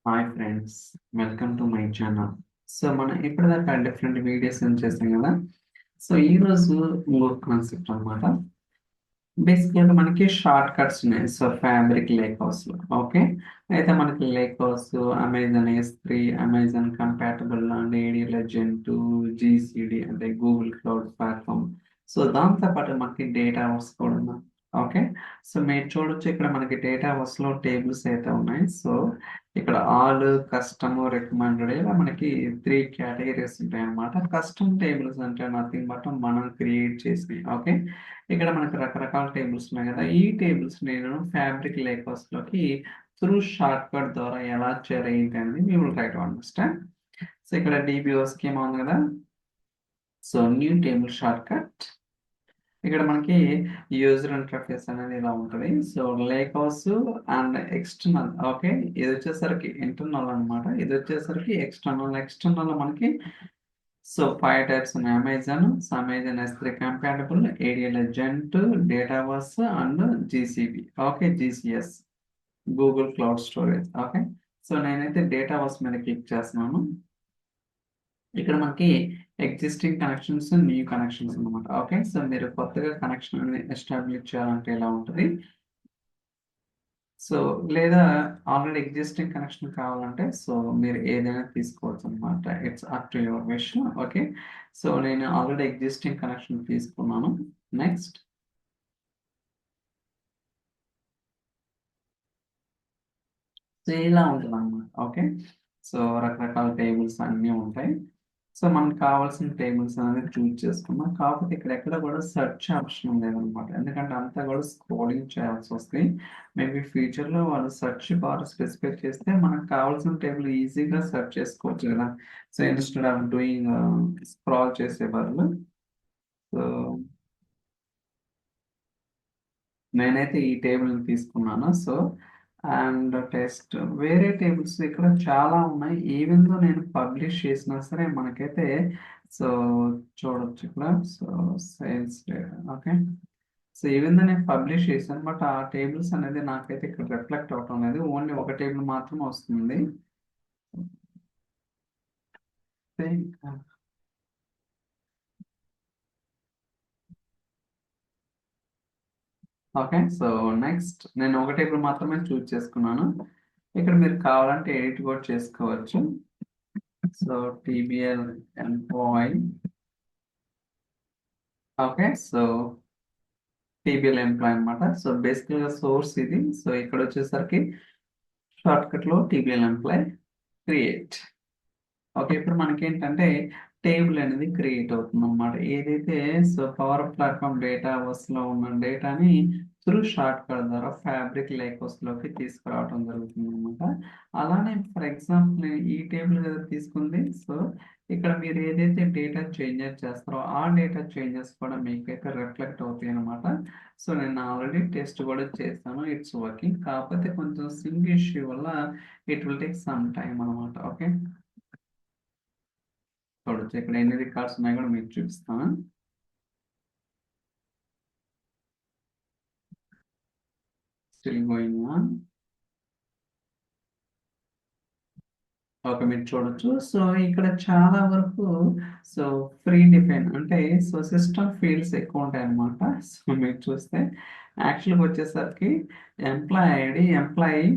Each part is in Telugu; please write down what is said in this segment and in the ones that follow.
Hi friends, welcome to my channel. So మనం ఇప్పటిదాకా డిఫరెంట్ వీడియోస్ ఏం చేసాం కదా. సో ఈరోజు ఇంకొక కాన్సెప్ట్ అనమాట. బేసిక్గా మనకి షార్ట్ కట్స్ ఉన్నాయి. సో ఫ్యాబ్రిక్ లేక్ హౌస్ లో ఓకే. అయితే మనకి lake house, Amazon S3, Amazon compatible and AD legend, GCD అంటే గూగుల్ క్లౌడ్ ప్లాట్ఫామ్. సో దాంతో పాటు మనకి డేటా హౌస్ కూడా ఉన్నాయి. ఓకే. సో మీరు చూడొచ్చు, ఇక్కడ మనకి డేటా హౌస్ లో టేబుల్స్ అయితే ఉన్నాయి. సో ఇక్కడ ఆల్, కస్టమ్, రికమెండెడ్ ఇలా మనకి 3 కేటగిరీస్ ఉంటాయి అన్నమాట. కస్టమ్ టేబుల్స్ అంటే నథింగ్ బట్ మనం క్రియేట్ చేసినవి. ఓకే. ఇక్కడ మనకు రకరకాల టేబుల్స్ ఉన్నాయి కదా. ఈ టేబుల్స్ నేను ఫ్యాబ్రిక్ లేకర్స్ లోకి త్రూ షార్ట్ కట్ ద్వారా ఎలా చేయాలి ఏంటి అనేది we will try to understand. So ఇక్కడ DBO స్కీమా ఉంది కదా. So new table short cut. ఇక్కడ మనకి యూజర్ ఇంటర్ఫేస్ అనేది ఇలా ఉంటుంది. So lake house and external. Okay. ఇది వచ్చేసరికి ఇంటర్నల్ అన్నమాట, ఇది వచ్చేసరికి ఎక్స్టర్నల్. ఎక్స్టర్నల్ మనకి సో 5 టైప్స్ ఉన్నాయి. Amazon, so Amazon S3 compatible, ADL gen, Dataverse and GCB. Okay, GCS Google cloud storage. Okay. So నేనైతే డేటావర్స్ మీద క్లిక్ చేస్తున్నాను. ఇక్కడ మనకి ఎగ్జిస్టింగ్ కనెక్షన్స్, న్యూ కనెక్షన్స్ అన్నమాట. ఓకే. సో మీరు కొత్తగా కనెక్షన్ అనేది ఎస్టాబ్లిష్ చేయాలంటే ఇలా ఉంటుంది. సో లేదా ఆల్రెడీ ఎగ్జిస్టింగ్ కనెక్షన్ కావాలంటే సో మీరు ఏదైనా తీసుకోవచ్చు అనమాట. It's up to your wish. Okay. So నేను ఆల్రెడీ ఎగ్జిస్టింగ్ కనెక్షన్ తీసుకున్నాను. నెక్స్ట్. సో ఇలా ఉంటుంది అనమాట. ఓకే. సో రకరకాల టేబుల్స్ అన్నీ ఉంటాయి. సో మనకు కావాల్సిన టేబుల్స్ అనేది చూజ్ చేసుకున్నాం. కాకపోతే ఇక్కడ ఎక్కడ కూడా సెర్చ్ ఆప్షన్ లేదనమాట. ఎందుకంటే అంతా కూడా స్క్రోలింగ్ చేయాల్సి వస్తుంది. మేబీ ఫ్యూచర్లో వాళ్ళు సెర్చ్ బార్ స్పెసిఫై చేస్తే మనకు కావాల్సిన టేబుల్ ఈజీగా సెర్చ్ చేసుకోవచ్చు కదా. So instead of doing scroll చేసే బదులు. సో నేనైతే ఈ టేబుల్ తీసుకున్నాను. సో అండ్ టెస్ట్ వేరే టేబుల్స్ ఇక్కడ చాలా ఉన్నాయి. ఈవెన్ దో నేను పబ్లిష్ చేసినా సరే మనకైతే సో చూడొచ్చు ఇక్కడ. So sales data. Okay. So even though నేను పబ్లిష్ చేశాను, బట్ ఆ టేబుల్స్ అనేది నాకైతే ఇక్కడ రిఫ్లెక్ట్ అవటం లేదు. ఓన్లీ ఒక టేబుల్ మాత్రమే వస్తుంది. ఓకే. సో నెక్స్ట్ నేను ఒక టేబుల్ మాత్రమే చూజ్ చేసుకున్నాను. ఇక్కడ మీరు కావాలంటే ఎడిట్ కూడా చేసుకోవచ్చు. So TBL employ. Okay. So TBL employ అనమాట. సో బేసిక్గా సోర్స్ ఇది. సో ఇక్కడ వచ్చేసరికి షార్ట్ కట్ లో TBL ఎంప్లాయ్ క్రియేట్. ఓకే. ఇప్పుడు మనకి ఏంటంటే టేబుల్ అనేది క్రియేట్ అవుతుంది అనమాట. ఏదైతే సో పవర్ ప్లాట్ఫామ్ డేటా లో ఉన్న డేటాని త్రూ షార్ట్ కట్ ద్వారా ఫ్యాబ్రిక్ లేక్ లోకి తీసుకురావడం జరుగుతుంది అనమాట. అలానే ఫర్ ఎగ్జాంపుల్ నేను ఈ టేబుల్ కదా తీసుకుంది. సో ఇక్కడ మీరు ఏదైతే డేటా చేంజెస్ చేస్తారో ఆ డేటా చేంజెస్ కూడా మీకైతే రిఫ్లెక్ట్ అవుతాయి అనమాట. సో నేను ఆల్రెడీ టెస్ట్ కూడా చేస్తాను. It's working. కాకపోతే కొంచెం సింగ్ ఇష్యూ వల్ల it will take some time అనమాట. ఓకే. చూడొచ్చు ఇక్కడ ఎన్ని రికార్డ్స్ ఉన్నాయో కూడా మీకు చూపిస్తాను. Still going on. ఓకే, మీరు చూడొచ్చు. సో ఇక్కడ చాలా వరకు సో ఫ్రీ డిఫైన్ అంటే సో సిస్టమ్ ఫీల్డ్స్ ఎక్కువ ఉంటాయి అన్నమాట. సో మీరు చూస్తే యాక్చువల్గా వచ్చేసరికి employee ID, employee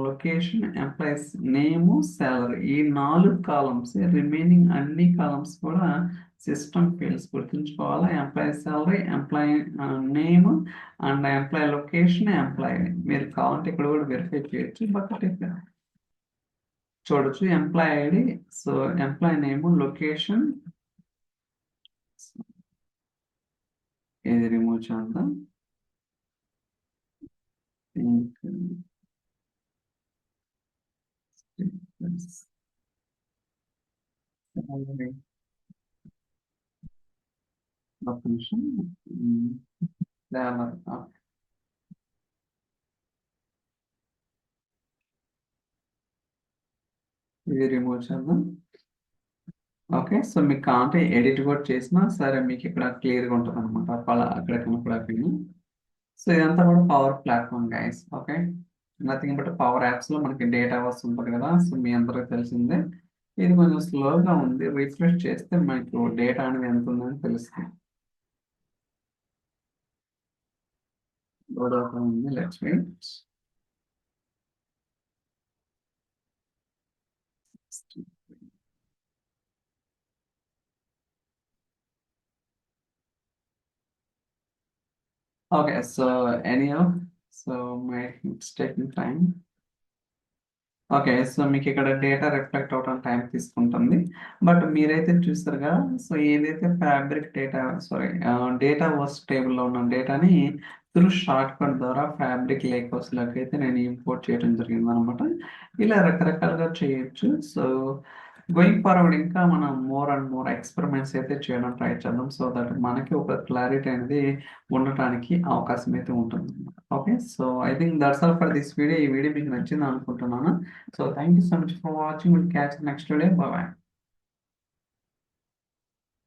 location, employees name, salary, ఈ 4 కాలమ్స్. రిమైనింగ్ అన్ని కాలమ్స్ కూడా సిస్టమ్ ఫీల్డ్స్ గుర్తుంచుకోవాలా. Employee salary, employee name and employee location, employee. మీరు కావాలంటే ఇక్కడ కూడా వెరిఫై చేయొచ్చు. బట్ చూడొచ్చు employee ID. So employee name, location. ఇది రిమూవ్ చేద్దాం. ఒక్క నిమిషం. salary. ఇది రిమూవ్ చేద్దాం. ఓకే. సో మీకు కాంటే ఎడిట్ కూడా చేసినా సరే మీకు ఇక్కడ క్లియర్గా ఉంటుంది అనమాట. అక్కడ కనపడకపోయినా. సో ఇదంతా కూడా power platform guys. Okay. Nothing but power యాప్స్లో మనకి డేటా వస్తుంటుంది కదా, సో మీ అందరికి తెలిసిందే. ఇది కొంచెం స్లోగా ఉంది, రిఫ్రెష్ చేస్తే మనకు డేటా అనేది ఎంత ఉందని తెలుస్తుంది. లోడ్ అవుతా ఉంది, let's wait. Okay, so anyhow, so my it's taking time. Okay, so మీకు ఇక్కడ డేటా రిఫ్లెక్ట్ అవడం టైం తీసుకుంటుంది. బట్ మీరైతే చూస్తారు కదా, సో ఏదైతే fabric data, sorry, dataverse టేబుల్లో ఉన్న డేటాని త్రూ షార్ట్ కట్ ద్వారా ఫ్యాబ్రిక్ లేక్ హౌస్లోకి అయితే నేను ఇంపోర్ట్ చేయడం జరిగింది అనమాట. ఇలా రకరకాలుగా చేయొచ్చు. సో గోయింగ్ ఫార్వర్డ్ ఇంకా మనం మోర్ అండ్ మోర్ ఎక్స్పెరిమెంట్స్ అయితే చేయడం ట్రై చేద్దాం, సో దట్ మనకి ఒక క్లారిటీ అనేది ఉండటానికి అవకాశం అయితే ఉంటుంది. Okay, so I think that's all for this video. ఈ వీడియో మీకు నచ్చింది అనుకుంటున్నాను. So thank you so much for watching. We'll catch you next video. Bye bye.